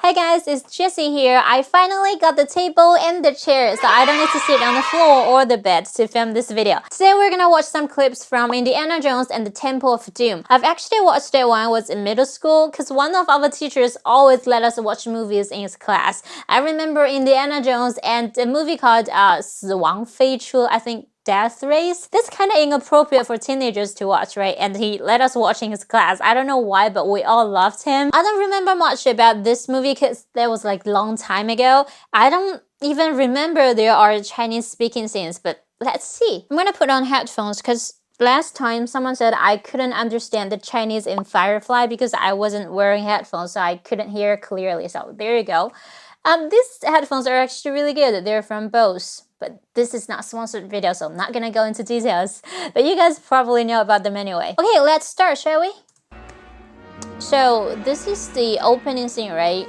Hi guys, it's Jessie here. I finally got the table and the chair, so I don't need to sit on the floor or the bed to film this video. Today we're gonna watch some clips from Indiana Jones and the Temple of Doom. I've actually watched it when I was in middle school because one of our teachers always let us watch movies in his class. I remember Indiana Jones and a movie called 死亡飞车, I think Death Race. That's kind of inappropriate for teenagers to watch, right? And he let us watch in his class. I don't know why, but we all loved him. I don't remember much about this movie because that was like a long time ago. I don't even remember there are Chinese speaking scenes, but let's see. I'm gonna put on headphones because last time someone said I couldn't understand the Chinese in Firefly because I wasn't wearing headphones, so I couldn't hear clearly. So there you go. These headphones are actually really good. They're from Bose. But this is not a sponsored video, so I'm not gonna go into details. But you guys probably know about them anyway. Okay, let's start, shall we? So this is the opening scene, right?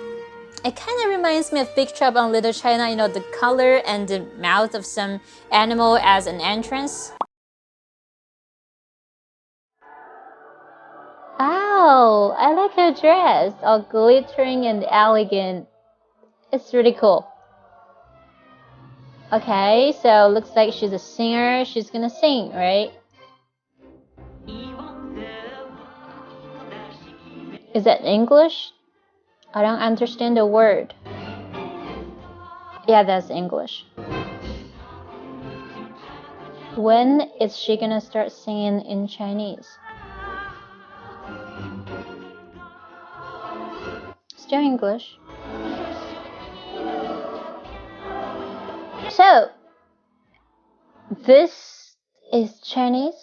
It kind of reminds me of Big Trouble in Little China, you know, the color and the mouth of some animal as an entrance. Oh, I like her dress, all glittering and elegant. It's really cool. Okay, so looks like she's a singer. She's gonna sing, right? Is that English? I don't understand the word. Yeah, that's English. When is she gonna start singing in Chinese? Still English. So, this is Chinese?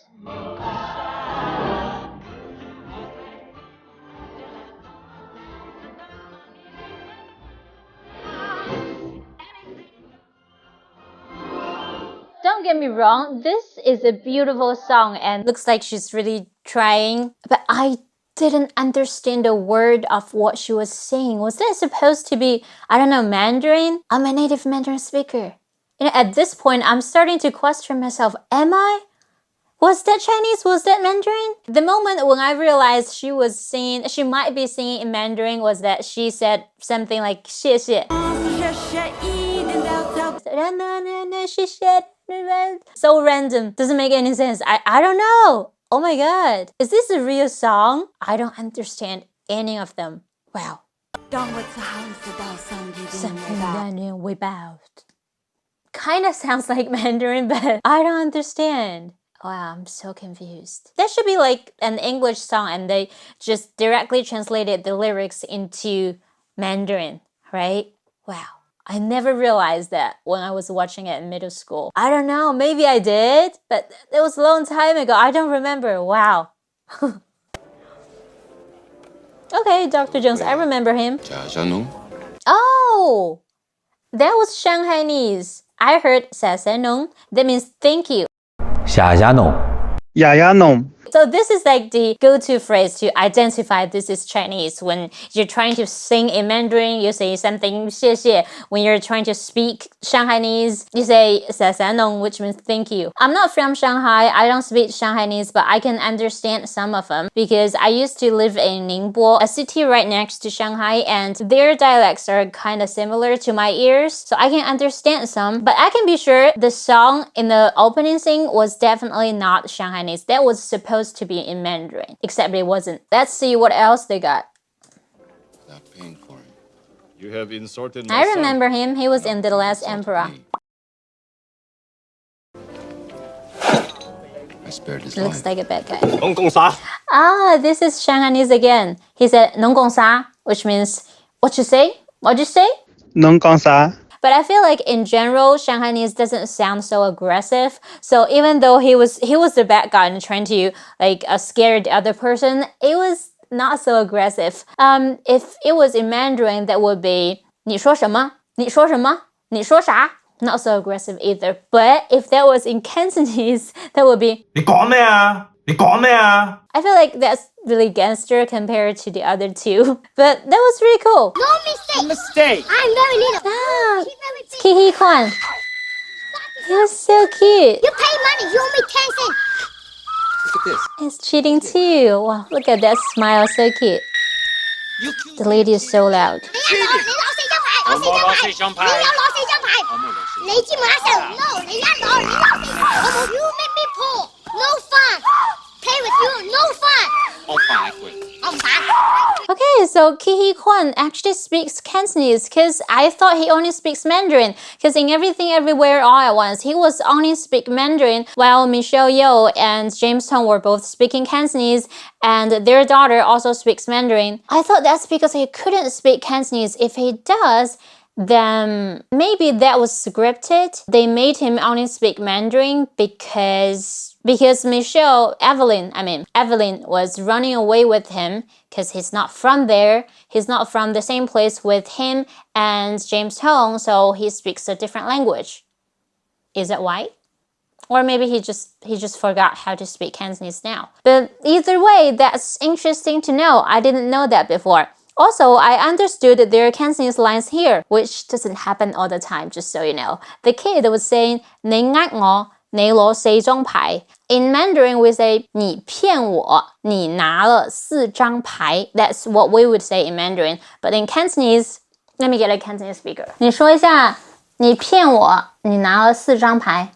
Don't get me wrong, this is a beautiful song and looks like she's really trying, but I didn't understand a word of what she was saying. Was that supposed to be, I don't know, Mandarin? I'm a native Mandarin speaker. You know, at this point, I'm starting to question myself, am I? Was that Chinese? Was that Mandarin? The moment when I realized she was singing, she might be singing in Mandarin was that she said something like 谢谢. So random. Doesn't make any sense. I don't know. Oh my god. Is this a real song? I don't understand any of them. Wow. Kinda sounds like Mandarin, but I don't understand. Wow, I'm so confused. That should be like an English song and they just directly translated the lyrics into Mandarin, right? Wow. I never realized that when I was watching it in middle school. I don't know, maybe I did, but it was a long time ago. I don't remember. Wow. Okay, Dr. Jones, I remember him. Oh, that was Shanghainese. I heard 谢谢侬. That means thank you. 谢谢侬. So this is like the go-to phrase to identify this is Chinese. When you're trying to sing in Mandarin, you say something 谢谢. When you're trying to speak Shanghainese, you say 谢谢侬, which means thank you. I'm not from Shanghai. I don't speak Shanghainese, but I can understand some of them because I used to live in Ningbo, a city right next to Shanghai, and their dialects are kind of similar to my ears, so I can understand some. But I can be sure the song in the opening scene was definitely not Shanghainese. That was supposed to be in Mandarin, except it wasn't. Let's see what else they got. Not paying for him. You have insulted my I remember him. He was in The Last Emperor. I spared his Looks life. like a bad guy. Ah, this is Shanghainese again. He said 农工啥, which means what you say? What'd you say? 能讲啥? But I feel like in general, Shanghainese doesn't sound so aggressive. So even though he was the bad guy and trying to like scare the other person, it was not so aggressive. If it was in Mandarin, that would be 你说什么?你说什么?你说啥? Not so aggressive either. But if that was in Cantonese, that would be 你講咩啊? 你講咩啊? I feel like that's really gangster compared to the other two. But that was really cool. No mistake. A mistake. I'm very little. Ah, Keep everything. Kiki Kwan. He was so cute. You pay money. You owe me 10 cents. Look at this. He's cheating too. Wow, look at that smile, so cute. The lady is so loud. 你攞四張牌，你攞四張牌，你知馬上 no， 你攞四張，我冇 You make me pull no fun play with you no fun 我唔打 Okay, so Ki Kwan actually speaks Cantonese because I thought he only speaks Mandarin because in Everything Everywhere All at Once, he was only speak Mandarin while Michelle Yeoh and James Tong were both speaking Cantonese and their daughter also speaks Mandarin. I thought that's because he couldn't speak Cantonese. If he does, then maybe that was scripted. They made him only speak Mandarin because Evelyn was running away with him because he's not from there. He's not from the same place with him and James Tong, so he speaks a different language. Is that why? Or maybe he just forgot how to speak Cantonese now. But either way, that's interesting to know. I didn't know that before. Also, I understood that there are Cantonese lines here, which doesn't happen all the time, just so you know. The kid was saying, 你呃我,你攞4張牌. In Mandarin, we say, 你骗我,你拿了4張牌. That's what we would say in Mandarin. But in Cantonese, let me get a Cantonese speaker. 你說一下,你騙我,你拿了4張牌.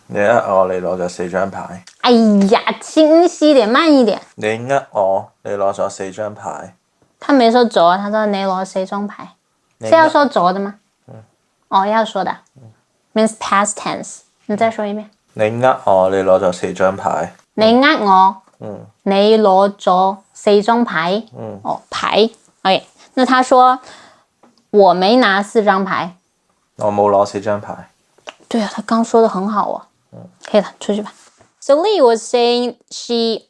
你呃我，你攞咗4張牌。哎呀，清晰點，慢一點。你呃我，你攞咗4張牌。他沒說左，他說你攞4張牌。是要說左的嗎？哦，要說的。Means past tense。你再說一遍。你呃我，你攞咗4張牌。你呃我，你攞咗4張牌。哦，牌。OK， 那他說我沒拿4張牌。我冇攞4張牌。對啊，他剛說的很好啊。可以了，出去吧。So Lee was saying he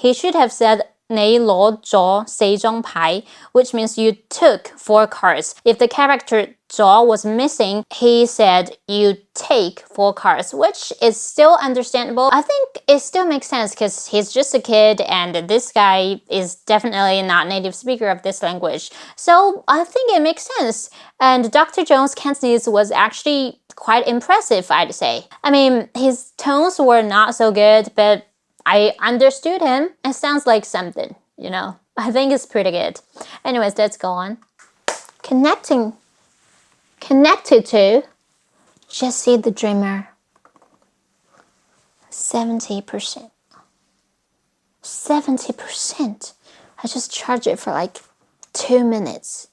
should have said 你攞咗4張牌, which means you took 4 cards. If the character 咗 was missing, he said you take 4 cards, which is still understandable. I think it still makes sense because he's just a kid and this guy is definitely not native speaker of this language. So I think it makes sense. And Dr. Jones' Cantonese was actually quite impressive, I'd say. I mean, his tones were not so good, but I understood him. It sounds like something, you know. I think it's pretty good. Anyways, let's go on. Connected to Jesse the Dreamer. 70%. 70%. I just charged it for like 2 minutes.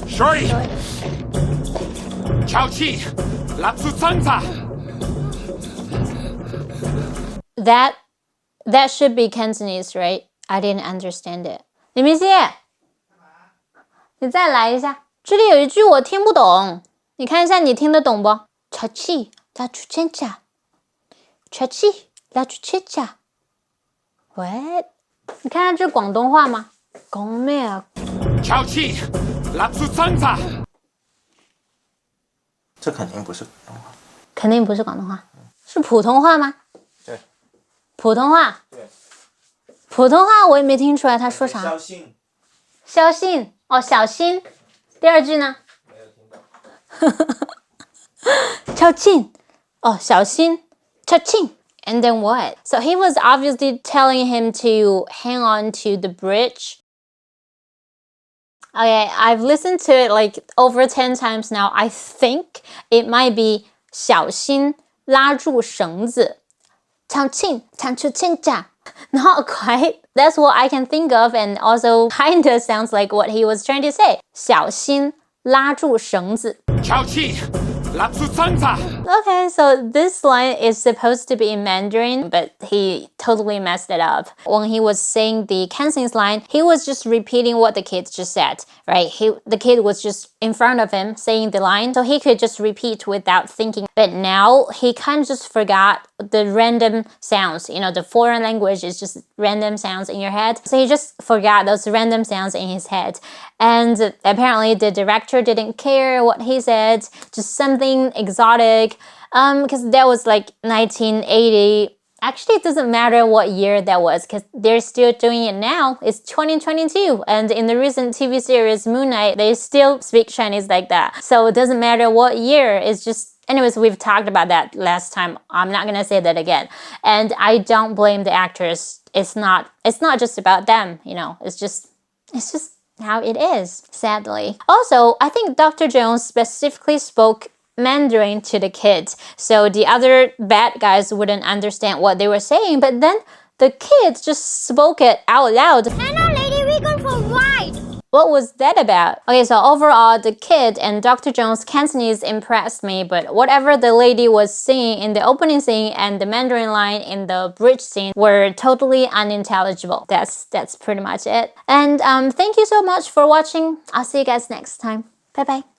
Shorty! 巧氣，立出掙扎。 That should be Cantonese, right? I didn't understand it. 李明熙，你再来一下。这里有一句我听不懂，你看一下你听得懂不？巧气，拉出chân cha。巧气，拉出chân cha。What？ 你看下这是广东话吗？讲咩啊？巧氣，立出掙扎。这肯定不是广东话。肯定不是广东话，是普通话吗？对。普通话。对。普通话我也没听出来他说啥。小心。小心哦，小心。第二句呢？没有听到。小心哦，小心。小心。And then what? So he was obviously telling him to hang on to the bridge. Okay, I've listened to it like over 10 times now. I think it might be 小心拉住绳子。抢亲，抢出亲家。Not quite. That's what I can think of and also kinda sounds like what he was trying to say. 小心拉住绳子。巧氣，立出掙扎。 Okay, so this line is supposed to be in Mandarin, but he totally messed it up. When he was saying the Cantonese line, he was just repeating what the kid just said, right? The kid was just in front of him saying the line, so he could just repeat without thinking. But now he kind of just forgot the random sounds. You know, the foreign language is just random sounds in your head. So he just forgot those random sounds in his head. And apparently the director didn't care what he said, just something exotic. Because that was like 1980. Actually, it doesn't matter what year that was because they're still doing it now. It's 2022. And in the recent TV series Moon Knight, they still speak Chinese like that. So it doesn't matter what year. It's just, anyways, we've talked about that last time. I'm not going to say that again. And I don't blame the actors. it's not just about them, you know. It's just how it is, sadly. Also, I think Dr. Jones specifically spoke Mandarin to the kids, so the other bad guys wouldn't understand what they were saying, but then the kids just spoke it out loud. Hello, lady, we going for a ride. What was that about? Okay, so overall, the kid and Dr. Jones' Cantonese impressed me, but whatever the lady was singing in the opening scene and the Mandarin line in the bridge scene were totally unintelligible. That's pretty much it. And thank you so much for watching. I'll see you guys next time. Bye bye.